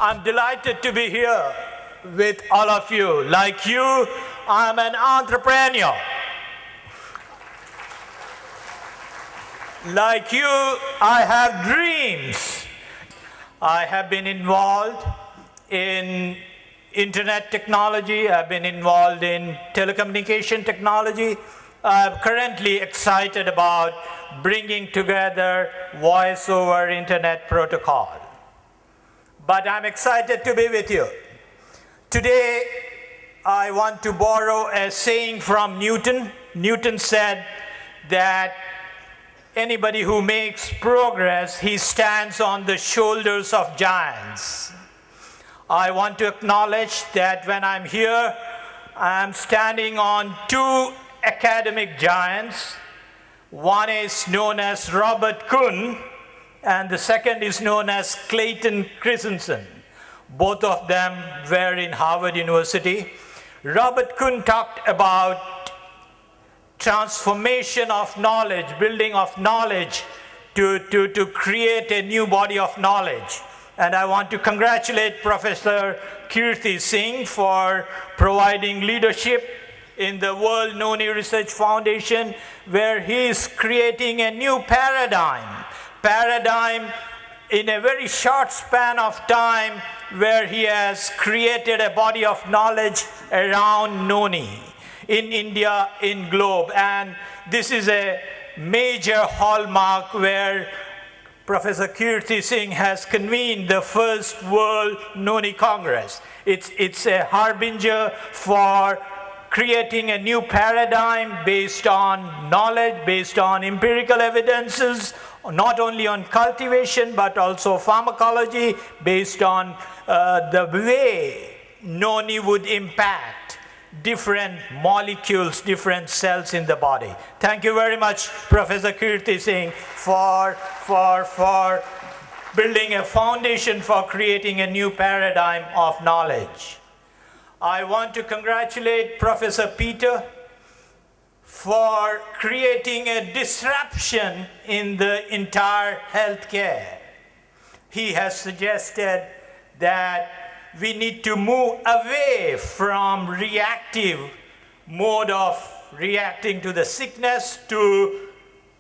I'm delighted to be here with all of you. Like you, I'm an entrepreneur. Like you, I have dreams. I have been involved in internet technology. I've been involved in telecommunication technology. I'm currently excited about bringing together voice over internet protocol. But I'm excited to be with you. Today, I want to borrow a saying from Newton. Newton said that anybody who makes progress, he stands on the shoulders of giants. I want to acknowledge that when I'm here, I'm standing on two academic giants. One is known as Robert Kuhn, and the second is known as Clayton Christensen. Both of them were in Harvard University. Robert Kuhn talked about transformation of knowledge, building of knowledge to create a new body of knowledge. And I want to congratulate Professor Kirti Singh for providing leadership in the World Noni Research Foundation, where he is creating a new paradigm in a very short span of time, where he has created a body of knowledge around Noni in India, in globe. And this is a major hallmark where Professor Kirti Singh has convened the first World Noni Congress. It's a harbinger for creating a new paradigm based on knowledge, based on empirical evidences, not only on cultivation, but also pharmacology, based on the way Noni would impact different molecules, different cells in the body. Thank you very much, Professor Kirti Singh, for building a foundation for creating a new paradigm of knowledge. I want to congratulate Professor Peter for creating a disruption in the entire healthcare. He has suggested that we need to move away from reactive mode of reacting to the sickness to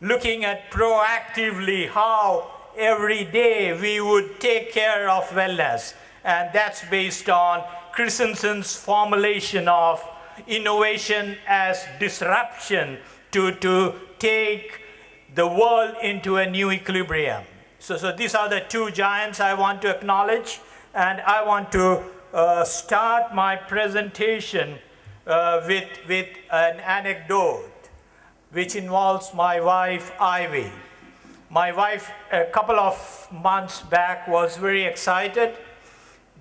looking at proactively how every day we would take care of wellness. And that's based on Christensen's formulation of innovation as disruption to take the world into a new equilibrium. So these are the two giants I want to acknowledge. And I want to start my presentation with an anecdote which involves my wife, Ivy. My wife, a couple of months back, was very excited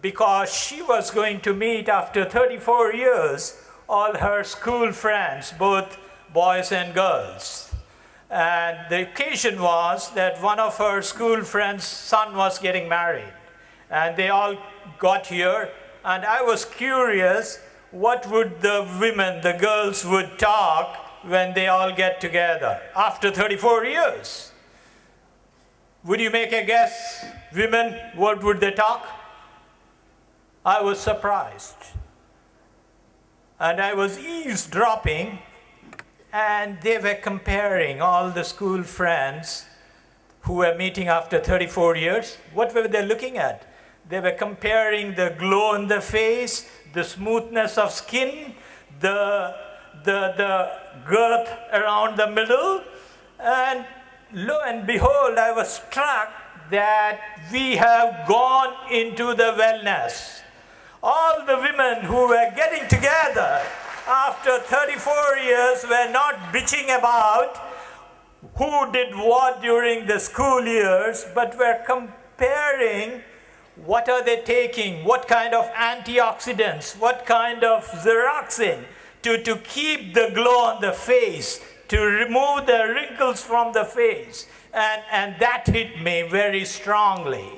because she was going to meet, after 34 years, all her school friends, both boys and girls. And the occasion was that one of her school friends' son was getting married. And they all got here, and I was curious what would the women, the girls would talk when they all get together after 34 years. Would you make a guess, women, what would they talk? I was surprised. And I was eavesdropping, and they were comparing all the school friends who were meeting after 34 years. What were they looking at? They were comparing the glow on the face, the smoothness of skin, the girth around the middle. And lo and behold, I was struck that we have gone into the wellness. All the women who were getting together after 34 years were not bitching about who did what during the school years, but were comparing what are they taking, what kind of antioxidants, what kind of Xeroxin to keep the glow on the face, to remove the wrinkles from the face. And that hit me very strongly,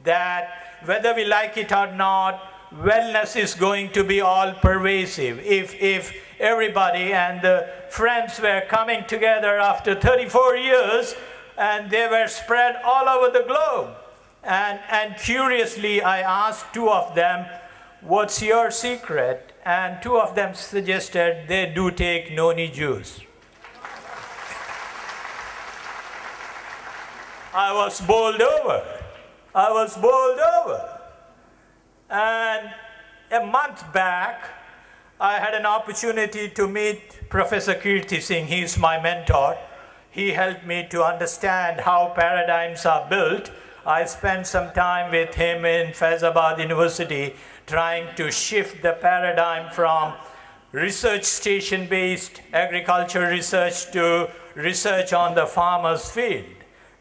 that whether we like it or not, wellness is going to be all pervasive. If everybody and the friends were coming together after 34 years, and they were spread all over the globe. And curiously, I asked two of them, what's your secret? And two of them suggested they do take Noni juice. I was bowled over. I was bowled over. And a month back, I had an opportunity to meet Professor Kirti Singh. He's my mentor. He helped me to understand how paradigms are built. I spent some time with him in Faizabad University trying to shift the paradigm from research station-based agriculture research to research on the farmer's field.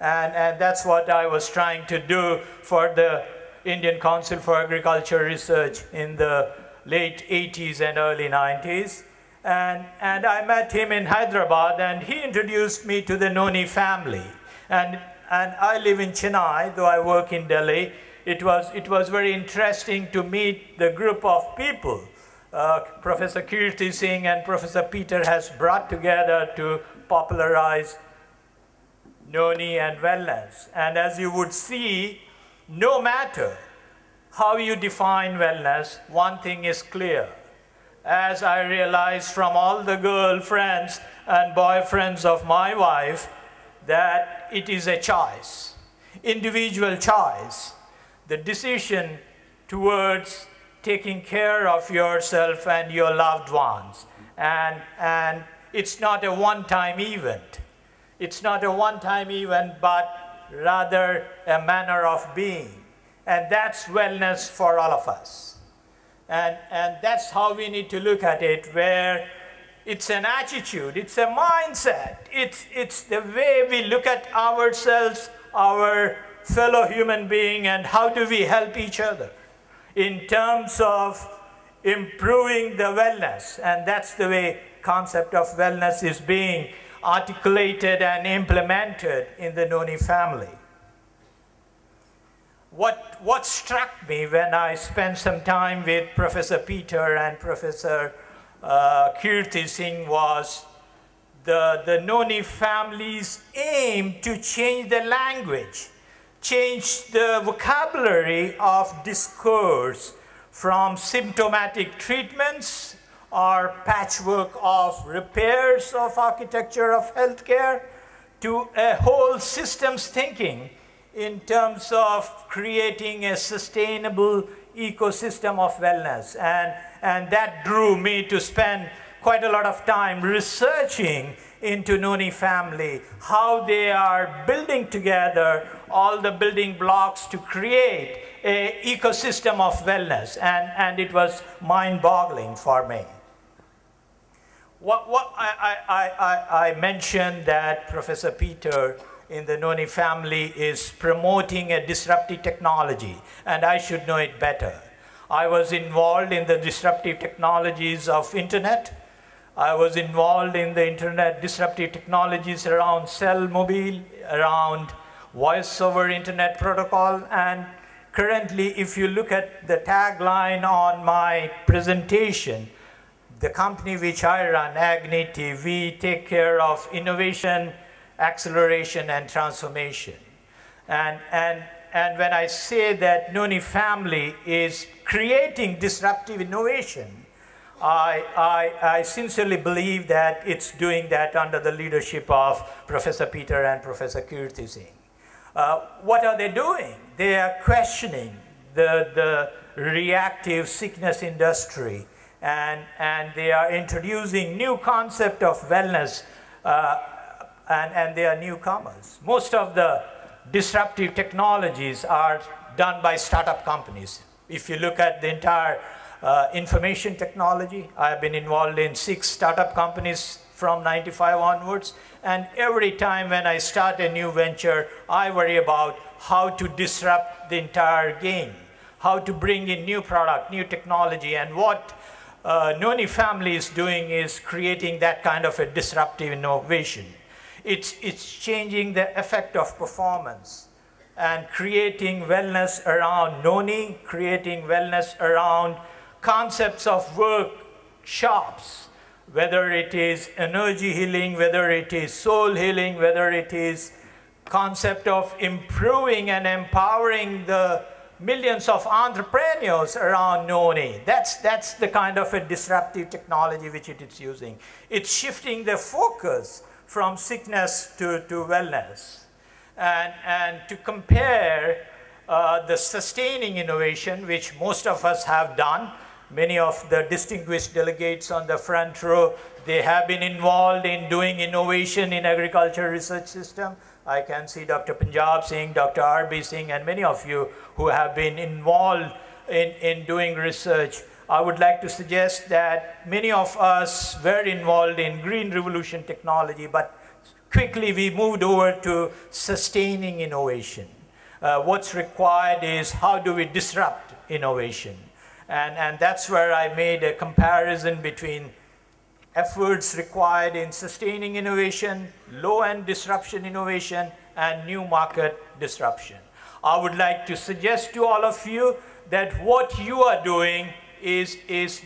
And that's what I was trying to do for the Indian Council for Agriculture Research in the late 80s and early 90s. And I met him in Hyderabad, and he introduced me to the Noni family. And I live in Chennai, though I work in Delhi. It was very interesting to meet the group of people Professor Kirti Singh and Professor Peter has brought together to popularize Noni and wellness. And as you would see, no matter how you define wellness, one thing is clear. As I realized from all the girlfriends and boyfriends of my wife, that it is a choice, individual choice, the decision towards taking care of yourself and your loved ones. And it's not a one-time event. It's not a one-time event, but rather a manner of being. And that's wellness for all of us. And that's how we need to look at it, where it's an attitude, it's a mindset, it's the way we look at ourselves, our fellow human being, and how do we help each other in terms of improving the wellness. And that's the way concept of wellness is being articulated and implemented in the Noni family. What struck me when I spent some time with Professor Peter and Professor Kirti Singh was the Noni family's aim to change the language, change the vocabulary of discourse from symptomatic treatments or patchwork of repairs of architecture of healthcare to a whole systems thinking in terms of creating a sustainable ecosystem of wellness. And that drew me to spend quite a lot of time researching into Noni family, how they are building together all the building blocks to create an ecosystem of wellness. And it was mind-boggling for me. I mentioned that Professor Peter in the Noni family is promoting a disruptive technology, and I should know it better. I was involved in the disruptive technologies of internet. I was involved in the internet disruptive technologies around cell mobile, around voice over internet protocol, and currently, if you look at the tagline on my presentation, the company which I run, Agniti, we take care of innovation, acceleration, and transformation. And when I say that Noni family is creating disruptive innovation, I sincerely believe that it's doing that under the leadership of Professor Peter and Professor Kirti Singh. What are they doing? They are questioning the reactive sickness industry, and they are introducing new concept of wellness, and they are newcomers. Most of the disruptive technologies are done by startup companies. If you look at the entire information technology, I have been involved in 6 startup companies from '95 onwards, and every time when I start a new venture, I worry about how to disrupt the entire game, how to bring in new product, new technology, and what Noni family is doing is creating that kind of a disruptive innovation. It's changing the effect of performance and creating wellness around Noni, creating wellness around concepts of workshops, whether it is energy healing, whether it is soul healing, whether it is concept of improving and empowering the millions of entrepreneurs around Noni. That's the kind of a disruptive technology which it is using. It's shifting the focus from sickness to wellness. And to compare the sustaining innovation, which most of us have done, many of the distinguished delegates on the front row, they have been involved in doing innovation in agriculture research system. I can see Dr. Punjab Singh, Dr. R.B. Singh, and many of you who have been involved in doing research. I would like to suggest that many of us were involved in green revolution technology, but quickly we moved over to sustaining innovation. What's required is how do we disrupt innovation? And that's where I made a comparison between efforts required in sustaining innovation, low-end disruption innovation, and new market disruption. I would like to suggest to all of you that what you are doing is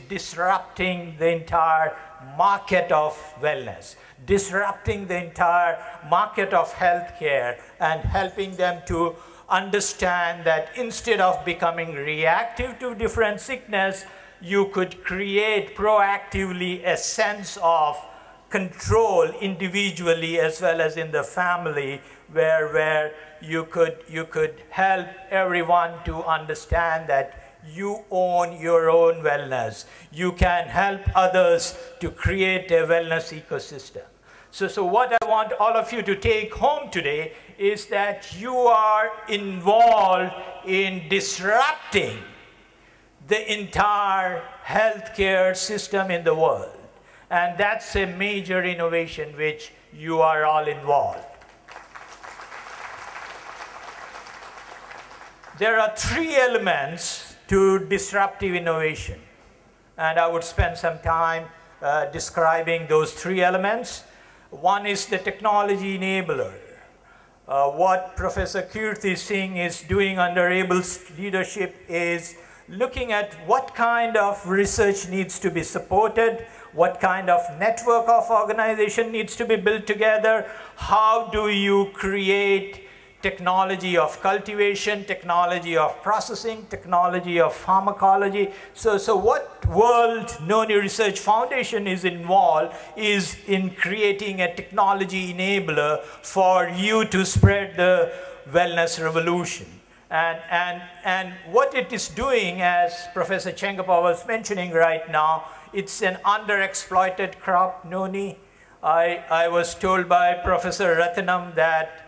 disrupting the entire market of wellness, disrupting the entire market of healthcare, and helping them to understand that instead of becoming reactive to different sickness, you could create proactively a sense of control individually as well as in the family, where you could help everyone to understand that you own your own wellness. You can help others to create a wellness ecosystem. So what I want all of you to take home today is that you are involved in disrupting the entire healthcare system in the world. And that's a major innovation which you are all involved. There are three elements to disruptive innovation. And I would spend some time describing those three elements. One is the technology enabler. What Professor Kirti Singh is doing under ABLE's leadership is looking at what kind of research needs to be supported, what kind of network of organization needs to be built together, how do you create technology of cultivation, technology of processing, technology of pharmacology. So what World Noni Research Foundation is involved is in creating a technology enabler for you to spread the wellness revolution. And what it is doing, as Professor Chengapa was mentioning right now, it's an underexploited crop, Noni. I was told by Professor Ratnam that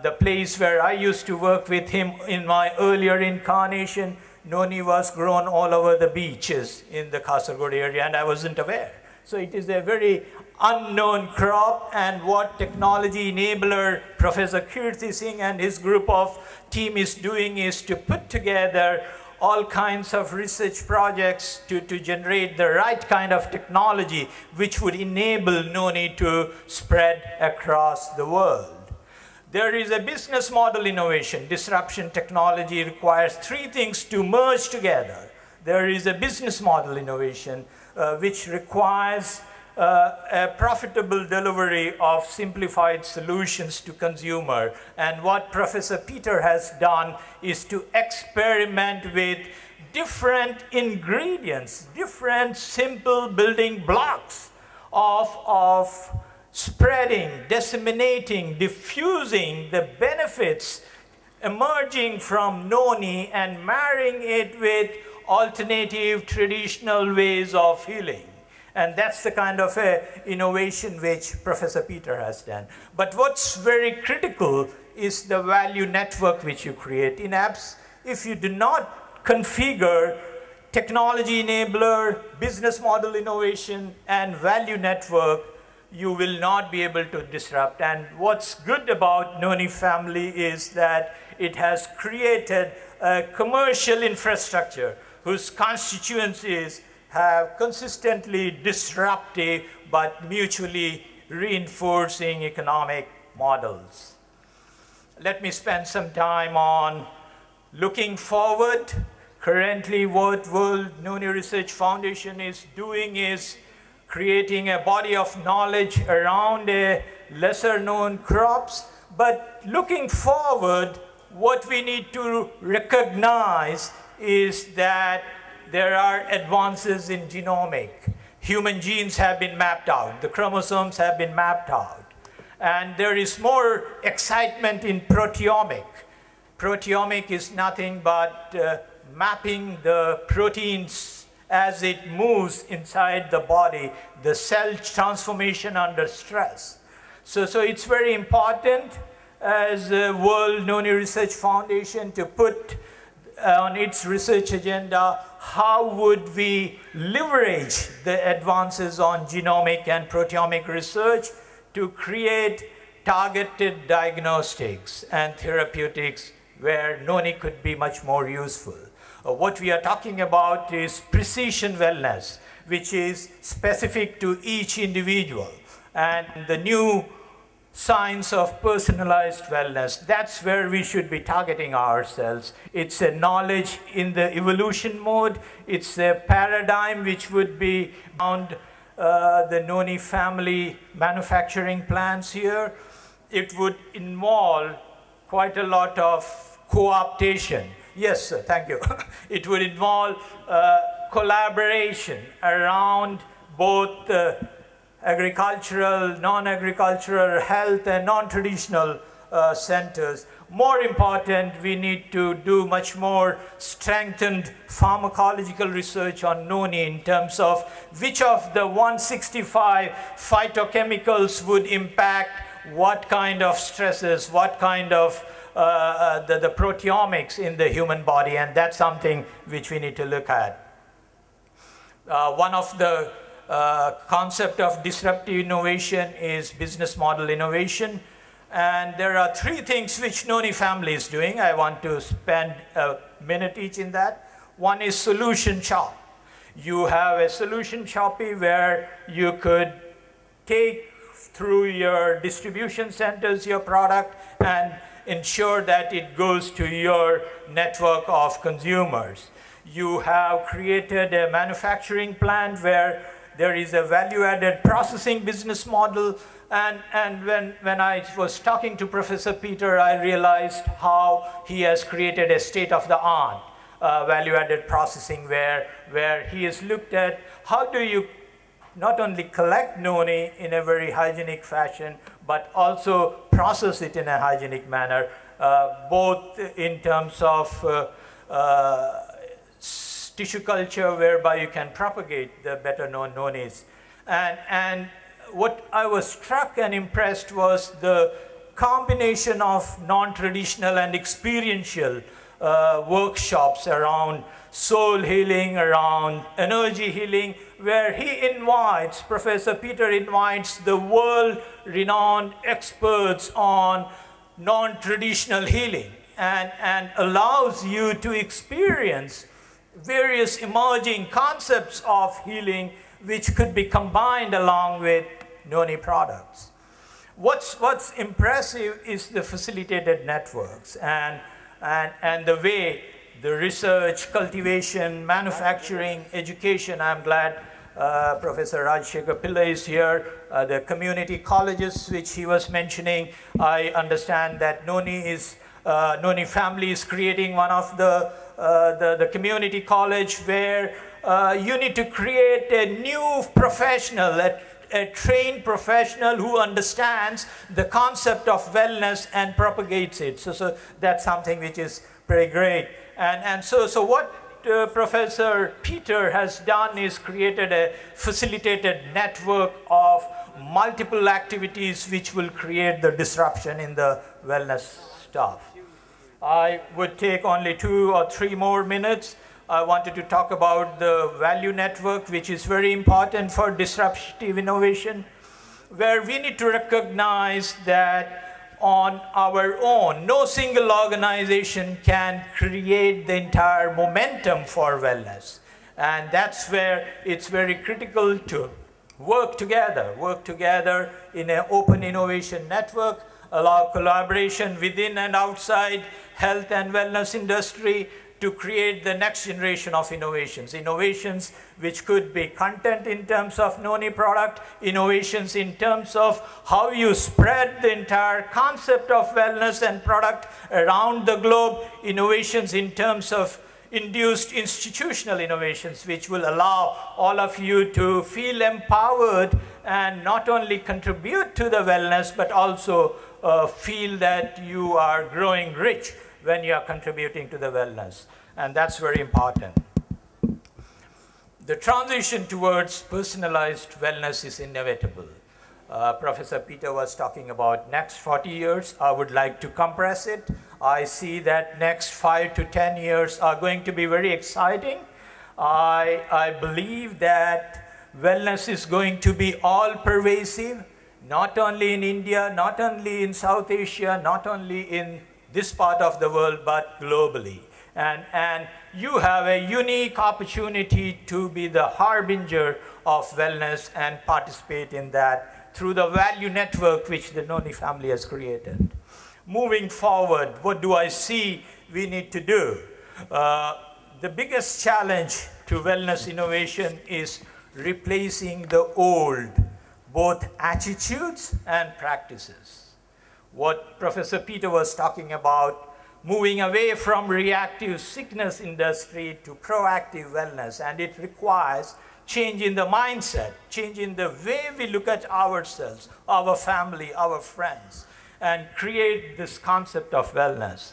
the place where I used to work with him in my earlier incarnation, Noni was grown all over the beaches in the Kasaragod area, and I wasn't aware. So it is a very unknown crop, and what technology enabler Professor Kirti Singh and his group of team is doing is to put together all kinds of research projects to generate the right kind of technology which would enable Noni to spread across the world. There is a business model innovation. Disruption technology requires three things to merge together. There is a business model innovation which requires a profitable delivery of simplified solutions to consumer. And what Professor Peter has done is to experiment with different ingredients, different simple building blocks of spreading, disseminating, diffusing the benefits emerging from Noni and marrying it with alternative traditional ways of healing. And that's the kind of innovation which Professor Peter has done. But what's very critical is the value network which you create. In apps, if you do not configure technology enabler, business model innovation, and value network, you will not be able to disrupt. And what's good about Noni Family is that it has created a commercial infrastructure whose constituencies have consistently disruptive but mutually reinforcing economic models. Let me spend some time on looking forward. Currently, what World Noni Research Foundation is doing is creating a body of knowledge around lesser known crops, But looking forward, what we need to recognize is that there are advances in genomic. Human genes have been mapped out. The chromosomes have been mapped out. And there is more excitement in proteomic. Proteomic is nothing but mapping the proteins as it moves inside the body, the cell transformation under stress. So it's very important as the World Noni Research Foundation to put on its research agenda, how would we leverage the advances on genomic and proteomic research to create targeted diagnostics and therapeutics where Noni could be much more useful. What we are talking about is precision wellness, which is specific to each individual. And the new science of personalized wellness, that's where we should be targeting ourselves. It's a knowledge in the evolution mode. It's a paradigm which would be around the Noni family manufacturing plants here. It would involve quite a lot of co-optation. Yes, sir, thank you. It would involve collaboration around both agricultural, non-agricultural, health, and non-traditional centers. More important, we need to do much more strengthened pharmacological research on Noni in terms of which of the 165 phytochemicals would impact what kind of stresses, what kind of the proteomics in the human body, and that's something which we need to look at. One of the concept of disruptive innovation is business model innovation. And there are three things which Noni family is doing. I want to spend a minute each in that. One is solution shop. You have a solution shoppy where you could take through your distribution centers your product and ensure that it goes to your network of consumers. You have created a manufacturing plant where there is a value-added processing business model. And when I was talking to Professor Peter, I realized how he has created a state-of-the-art value-added processing where he has looked at how do you not only collect Noni in a very hygienic fashion, but also process it in a hygienic manner, both in terms of tissue culture, whereby you can propagate the better known Nonis. And what I was struck and impressed was the combination of non-traditional and experiential workshops around soul healing, around energy healing, where he invites, Professor Peter invites the world-renowned experts on non-traditional healing and allows you to experience various emerging concepts of healing which could be combined along with Noni products. What's impressive is the facilitated networks and the way the research, cultivation, manufacturing, education. I'm glad Professor Rajshekhar Pillai is here. The community colleges which he was mentioning, I understand that Noni family is creating one of the community college where you need to create a new professional, a trained professional who understands the concept of wellness and propagates it. So that's something which is pretty great. And so what Professor Peter has done is created a facilitated network of multiple activities which will create the disruption in the wellness stuff. I would take only 2 or 3 more minutes. I wanted to talk about the value network, which is very important for disruptive innovation, where we need to recognize that on our own, no single organization can create the entire momentum for wellness. And that's where it's very critical to work together in an open innovation network, allow collaboration within and outside health and wellness industry to create the next generation of innovations. Innovations which could be content in terms of Noni product, innovations in terms of how you spread the entire concept of wellness and product around the globe, innovations in terms of induced institutional innovations which will allow all of you to feel empowered and not only contribute to the wellness but also feel that you are growing rich when you are contributing to the wellness. And that's very important. The transition towards personalized wellness is inevitable. Professor Peter was talking about next 40 years. I would like to compress it. I see that next 5 to 10 years are going to be very exciting. I believe that wellness is going to be all pervasive, not only in India, not only in South Asia, not only in this part of the world, but globally. And you have a unique opportunity to be the harbinger of wellness and participate in that through the value network which the Noni family has created. Moving forward, what do I see we need to do? The biggest challenge to wellness innovation is replacing the old, both attitudes and practices. What Professor Peter was talking about, moving away from reactive sickness industry to proactive wellness, and it requires change in the mindset, change in the way we look at ourselves, our family, our friends, and create this concept of wellness.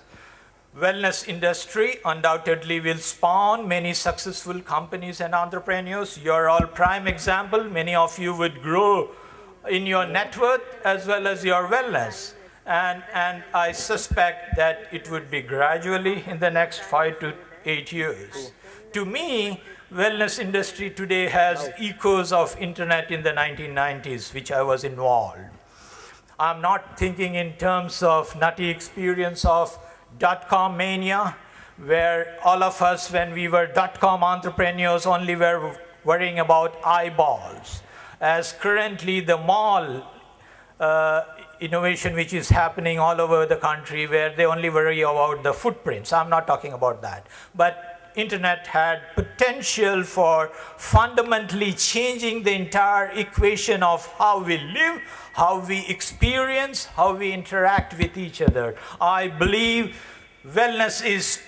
Wellness industry undoubtedly will spawn many successful companies and entrepreneurs. You're all prime example. Many of you would grow in your net worth as well as your wellness. And I suspect that it would be gradually in the next 5 to 8 years. To me, wellness industry today has echoes of internet in the 1990s, which I was involved. I'm not thinking in terms of nutty experience of .com mania, where all of us, when we were .com entrepreneurs, only were worrying about eyeballs. As currently the mall innovation which is happening all over the country, where they only worry about the footprints. I'm not talking about that. But internet had potential for fundamentally changing the entire equation of how we live, how we experience, how we interact with each other. I believe wellness is